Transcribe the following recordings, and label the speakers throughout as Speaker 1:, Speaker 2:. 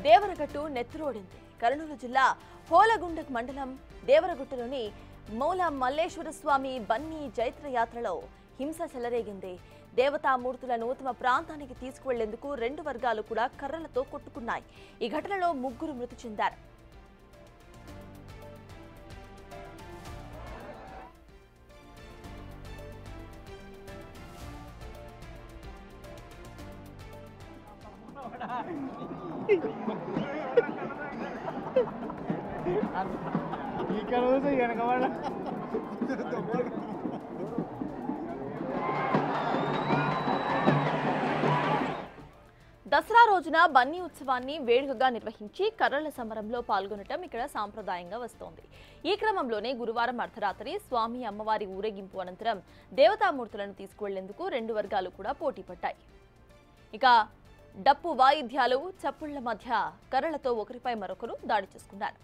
Speaker 1: దేవరగట్టు నెత్తురోడింది. కర్నూలు జిల్లా హోలగుండ మండలం దేవరగట్టులోని మూల మల్లేశ్వర స్వామి బన్నీ జైత్ర యాత్రలో హింస చెలరేగింది. దేవతామూర్తులను తమ ప్రాంతానికి తీసుకువెళ్లేందుకు రెండు వర్గాలు కూడా కర్రలతో కొట్టుకున్నాయి. ఈ ఘటనలో ముగ్గురు మృతి చెందారు. దసరా రోజున బన్నీ ఉత్సవాన్ని వేడుకగా నిర్వహించి కర్రల సమరంలో పాల్గొనటం ఇక్కడ సాంప్రదాయంగా వస్తోంది. ఈ క్రమంలోనే గురువారం అర్ధరాత్రి స్వామి అమ్మవారి ఊరేగింపు అనంతరం దేవతామూర్తులను తీసుకువెళ్లేందుకు రెండు వర్గాలు కూడా పోటీ పడ్డాయి. ఇక డప్పు వాయిద్యాలు చప్పుళ్ల మధ్య కర్రలతో ఒకరిపై మరొకరు దాడి చేసుకున్నారు.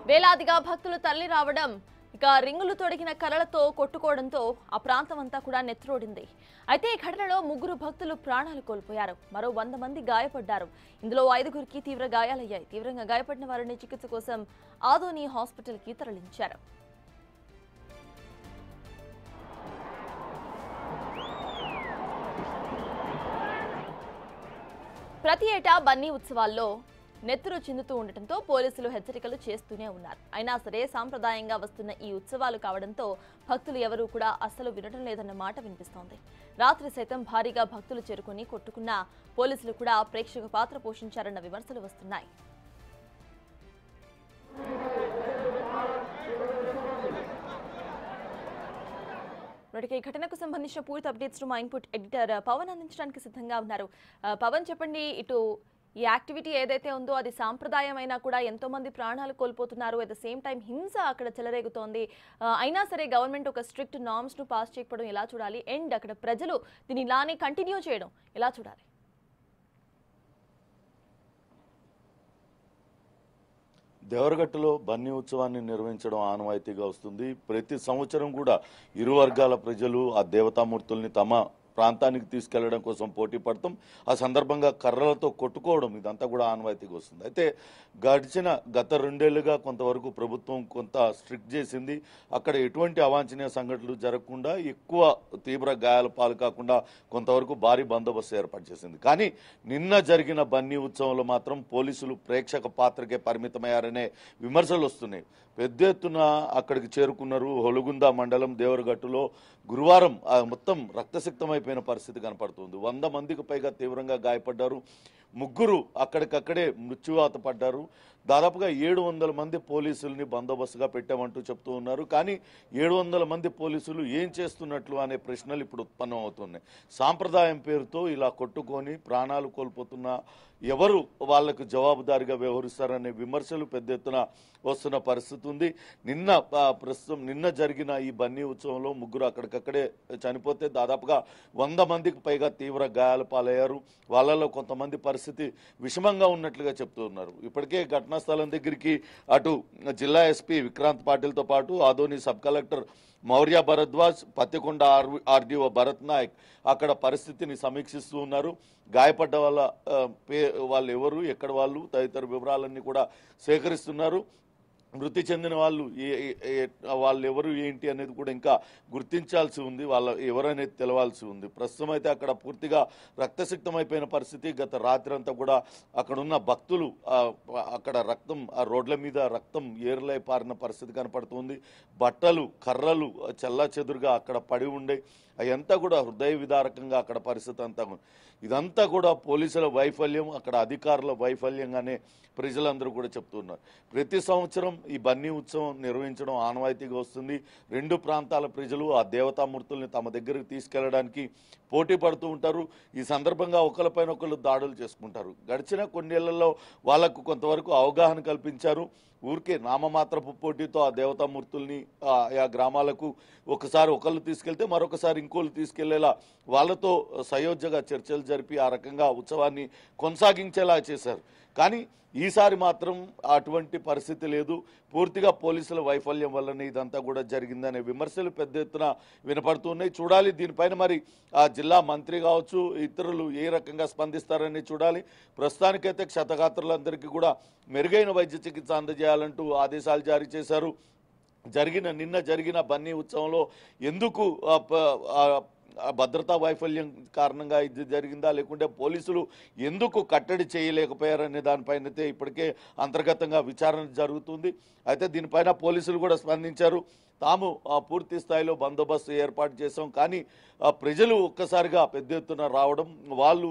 Speaker 1: వేలాదిగా భక్తులు తరలి రావడం, ఇక రింగులు తొడిగిన కర్రలతో కొట్టుకోవడంతో ఆ ప్రాంతం అంతా కూడా నెత్తురోడింది. అయితే ఈ ఘటనలో ముగ్గురు భక్తులు ప్రాణాలు కోల్పోయారు. మరో 100 మంది గాయపడ్డారు. ఇందులో 5గురికి తీవ్ర గాయాలయ్యాయి. తీవ్రంగా గాయపడిన వారిని చికిత్స కోసం ఆదోని హాస్పిటల్కి తరలించారు. ప్రతి ఏటా బన్నీ ఉత్సవాల్లో నెత్తురు చిందుతూ ఉండటంతో పోలీసులు హెచ్చరికలు చేస్తూనే ఉన్నారు. అయినా సరే సాంప్రదాయంగా వస్తున్న ఈ ఉత్సవాలు కావడంతో భక్తులు ఎవరూ కూడా అస్సలు వినడం లేదన్న మాట వినిపిస్తోంది. రాత్రి సైతం భారీగా భక్తులు చేరుకుని కొట్టుకున్న పోలీసులు కూడా ప్రేక్షక పాత్ర పోషించారన్న విమర్శలు వస్తున్నాయి. ఈ ఘటనకు సంబంధించిన పూర్తి అప్డేట్స్ మా ఇన్పుట్ ఎడిటర్ పవన్ అందించడానికి సిద్ధంగా ఉన్నారు. పవన్, చెప్పండి, ఇటు ఈ యాక్టివిటీ ఏదైతే ఉందో అది సాంప్రదాయం అయినా కూడా ఎంతో మంది ప్రాణాలు కోల్పోతున్నారు. అట్ ద సేమ్ టైం హింస అక్కడ చెలరేగుతోంది. అయినా సరే గవర్నమెంట్ ఒక స్ట్రిక్ట్ నార్మ్స్ ను పాస్ చేయకపోవడం ఎలా చూడాలి? అండ్ అక్కడ ప్రజలు దీన్ని ఇలానే కంటిన్యూ చేయడం ఎలా చూడాలి?
Speaker 2: దేవరగట్టులో బన్నీ ఉత్సవాన్ని నిర్వహించడం ఆనవాయితీగా వస్తుంది. ప్రతి సంవత్సరం కూడా ఇరు వర్గాల ప్రజలు ఆ దేవతామూర్తుల్ని తమ ప్రాంతానికి తీసుకెళ్లడం కోసం పోటీ పడతాం. ఆ సందర్భంగా కర్రలతో కొట్టుకోవడం ఇదంతా కూడా ఆనవాయితీగా వస్తుంది. అయితే గత 2 ఏళ్లుగా కొంతవరకు ప్రభుత్వం కొంత స్ట్రిక్ట్ చేసింది. అక్కడ ఎటువంటి అవాంఛనీయ సంఘటనలు జరగకుండా, ఎక్కువ తీవ్ర గాయాల పాలు కాకుండా కొంతవరకు భారీ బందోబస్తు ఏర్పాటు చేసింది. కానీ నిన్న జరిగిన బన్నీ ఉత్సవంలో మాత్రం పోలీసులు ప్రేక్షక పాత్రకే పరిమితమయ్యారనే విమర్శలు వస్తున్నాయి. పెద్ద ఎత్తున అక్కడికి చేరుకున్నారు. హొలుగుంద మండలం దేవరగట్టులో గురువారం మొత్తం రక్తసిక్తమైపోయిన పరిస్థితి కనపడుతుంది. 100 మందికి పైగా తీవ్రంగా గాయపడ్డారు. 3 అక్కడికక్కడే మృత్యువాత పడ్డారు. దాదాపుగా 700 మంది పోలీసుల్ని బందోబస్తుగా పెట్టామంటూ చెప్తూ ఉన్నారు. కానీ 700 మంది పోలీసులు ఏం చేస్తున్నట్లు అనే ప్రశ్నలు ఇప్పుడు ఉత్పన్నం అవుతున్నాయి. సాంప్రదాయం పేరుతో ఇలా కొట్టుకొని ప్రాణాలు కోల్పోతున్న ఎవరు వాళ్లకు జవాబుదారీగా వ్యవహరిస్తారనే విమర్శలు పెద్ద ఎత్తున వస్తున్న పరిస్థితి ఉంది. నిన్న జరిగిన ఈ బన్నీ ఉత్సవంలో 3 అక్కడికక్కడే చనిపోతే దాదాపుగా 100 మందికి పైగా తీవ్ర గాయాల పాలయ్యారు. వాళ్ళలో కొంతమంది పరిస్థితి విషమంగా ఉన్నట్లుగా చెప్తూ ఉన్నారు. ఇప్పటికే ఘటనా స్థలం దగ్గరికి అటు జిల్లా ఎస్పీ విక్రాంత్ పాటిల్తో పాటు Adoni sub collector Mourya Bharadwaj, Pattikonda RDO Bharat Naik అక్కడ పరిస్థితిని సమీక్షిస్తూ ఉన్నారు. గాయపడ్డ వాళ్ళు ఎవరు, ఎక్కడ వాళ్ళు తదితర వివరాలన్నీ కూడా సేకరిస్తున్నారు. మృతి చెందిన వాళ్ళు ఎవరు ఏంటి అనేది కూడా ఇంకా గుర్తించాల్సి ఉంది. వాళ్ళ ఎవరనేది తెలవాల్సి ఉంది. ప్రస్తుతం అయితే అక్కడ పూర్తిగా రక్తసిక్తమైపోయిన పరిస్థితి. గత రాత్రి అంతా కూడా అక్కడున్న భక్తులు అక్కడ రక్తం, ఆ రోడ్ల మీద రక్తం ఏర్లై పారిన పరిస్థితి కనపడుతుంది. బట్టలు, కర్రలు చెల్లాచెదురుగా అక్కడ పడి ఉండే అదంతా కూడా హృదయ విదారకంగా అక్కడ పరిస్థితి అంతా. ఇదంతా కూడా పోలీసుల వైఫల్యం, అక్కడ అధికారుల వైఫల్యంగానే ప్రజలందరూ కూడా చెప్తున్నారు. ప్రతి సంవత్సరం ఈ బన్నీ ఉత్సవం నిర్వహించడం ఆనవాయితీగా వస్తుంది. రెండు ప్రాంతాల ప్రజలు ఆ దేవతామూర్తుల్ని తమ దగ్గరికి తీసుకెళ్లడానికి పోటీ పడుతూ ఉంటారు. ఈ సందర్భంగా ఒకరిపైన ఒకరు దాడులు చేసుకుంటారు. గడిచిన కొన్నేళ్లలో వాళ్లకు కొంతవరకు అవగాహన కల్పించారు. ఊరికే నామమాత్రపు పోటీతో ఆ దేవతామూర్తుల్ని ఆ గ్రామాలకు ఒకసారి ఒకళ్ళు తీసుకెళ్తే మరొకసారి ఇంకోళ్ళు తీసుకెళ్లేలా వాళ్ళతో సయోధ్యగా చర్చలు జరిపి ఆ రకంగా ఉత్సవాన్ని కొనసాగించేలా చేశారు. కానీ ఈసారి మాత్రం అటువంటి పరిస్థితి లేదు. పూర్తిగా పోలీసుల వైఫల్యం వల్లనే ఇదంతా కూడా జరిగిందనే విమర్శలు పెద్ద ఎత్తున వినపడుతున్నాయి. చూడాలి దీనిపైన మరి ఆ జిల్లా మంత్రి కావచ్చు ఇతరులు ఏ రకంగా స్పందిస్తారని చూడాలి. ప్రస్తుతానికైతే క్షతగాత్రులందరికీ కూడా మెరుగైన వైద్య చికిత్స అందజేయాలంటూ ఆదేశాలు జారీ చేశారు. నిన్న జరిగిన బన్నీ ఉత్సవంలో ఎందుకు భద్రతా వైఫల్యం కారణంగా ఇది జరిగిందా లేకుంటే పోలీసులు ఎందుకు కట్టడి చేయలేకపోయారనే దానిపైన అయితే ఇప్పటికే అంతర్గతంగా విచారణ జరుగుతుంది. అయితే దీనిపైన పోలీసులు కూడా స్పందించారు. తాము పూర్తి స్థాయిలో బందోబస్తు ఏర్పాటు చేశాం, కానీ ప్రజలు ఒక్కసారిగా పెద్ద ఎత్తున రావడం, వాళ్ళు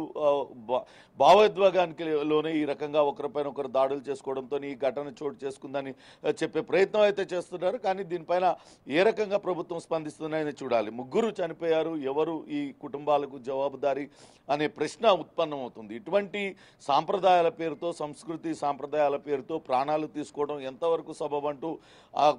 Speaker 2: భావోద్వేగానికి లోనే ఈ రకంగా ఒకరిపైన ఒకరు దాడులు చేసుకోవడంతో ఈ ఘటన చోటు చేసుకుందని చెప్పే ప్రయత్నం అయితే చేస్తున్నారు. కానీ దీనిపైన ఏ రకంగా ప్రభుత్వం స్పందిస్తుందని చూడాలి. 3 చనిపోయారు, ఎవరు ఈ కుటుంబాలకు జవాబుదారీ అనే ప్రశ్న ఉత్పన్నమవుతుంది. ఇటువంటి సాంప్రదాయాల పేరుతో, సంస్కృతి సాంప్రదాయాల పేరుతో ప్రాణాలు తీసుకోవడం ఎంతవరకు సబబంటూ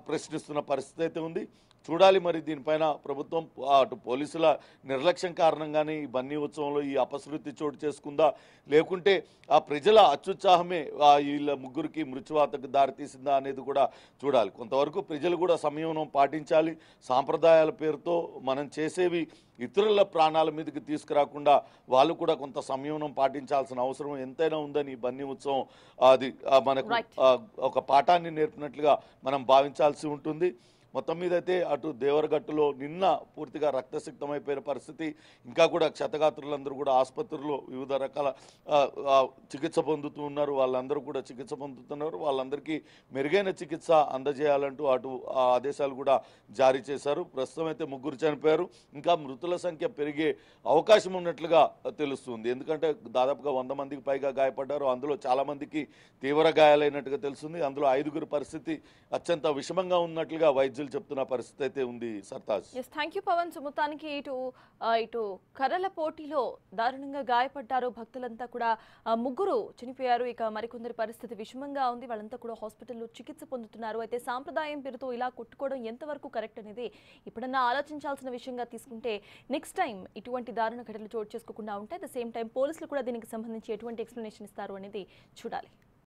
Speaker 2: ప్రశ్నిస్తున్న పరిస్థితి అయితే ఉంది. చూడాలి మరి దీనిపైన ప్రభుత్వం అటు పోలీసుల నిర్లక్ష్యం కారణంగానే ఈ బన్నీ ఉత్సవంలో ఈ అపశృతి చోటు చేసుకుందా లేకుంటే ఆ ప్రజల అత్యుత్సాహమే వీళ్ళ 3కి మృత్యువాతకు దారితీసిందా అనేది కూడా చూడాలి. కొంతవరకు ప్రజలు కూడా సంయమనం పాటించాలి. సాంప్రదాయాల పేరుతో మనం చేసేవి ఇతరుల ప్రాణాల మీదకి తీసుకురాకుండా వాళ్ళు కూడా కొంత సంయమనం పాటించాల్సిన అవసరం ఎంతైనా ఉందని బన్నీ ఉత్సవం అది మనకు ఒక పాఠాన్ని నేర్పినట్లుగా మనం భావించాల్సి ఉంటుంది. మొత్తం మీద అయితే అటు దేవరగట్టులో నిన్న పూర్తిగా రక్తసిక్తమైపోయిన పరిస్థితి. ఇంకా కూడా క్షతగాత్రులందరూ కూడా ఆసుపత్రుల్లో వివిధ రకాల చికిత్స పొందుతూ ఉన్నారు. వాళ్ళందరూ కూడా చికిత్స పొందుతున్నారు. వాళ్ళందరికీ మెరుగైన చికిత్స అందజేయాలంటూ అటు ఆదేశాలు కూడా జారీ చేశారు. ప్రస్తుతం అయితే 3 చనిపోయారు. ఇంకా మృతుల సంఖ్య పెరిగే అవకాశం ఉన్నట్లుగా తెలుస్తుంది. ఎందుకంటే దాదాపుగా 100 మందికి పైగా గాయపడ్డారు. అందులో చాలా మందికి తీవ్ర గాయాలైనట్టుగా తెలుస్తుంది. అందులో 5గురి పరిస్థితి అత్యంత విషమంగా ఉన్నట్లుగా వైద్యులు చెప్తున్న పరిస్థితి అయితే ఉంది. సర్తాజ్.
Speaker 1: Thank you Pavan. మొత్తానికి ఇటు కర్రల పోటీలో దారుణంగా గాయపడ్డారు భక్తులంతా కూడా. 3 చనిపోయారు. ఇక మరికొందరి పరిస్థితి విషమంగా ఉంది. వాళ్ళంతా కూడా హాస్పిటల్లో చికిత్స పొందుతున్నారు. అయితే సాంప్రదాయం పేరుతో ఇలా కొట్టుకోవడం ఎంతవరకు కరెక్ట్ అనేది ఇప్పుడన్నా ఆలోచించాల్సిన విషయంగా తీసుకుంటే నెక్స్ట్ టైం ఇటువంటి దారుణ ఘటనలు చోటు చేసుకోకుండా ఉంటాయి. అట్ ద సేమ్ టైం పోలీసులు కూడా దీనికి సంబంధించి ఎటువంటి ఎక్స్ప్లెనేషన్ ఇస్తారు అనేది చూడాలి.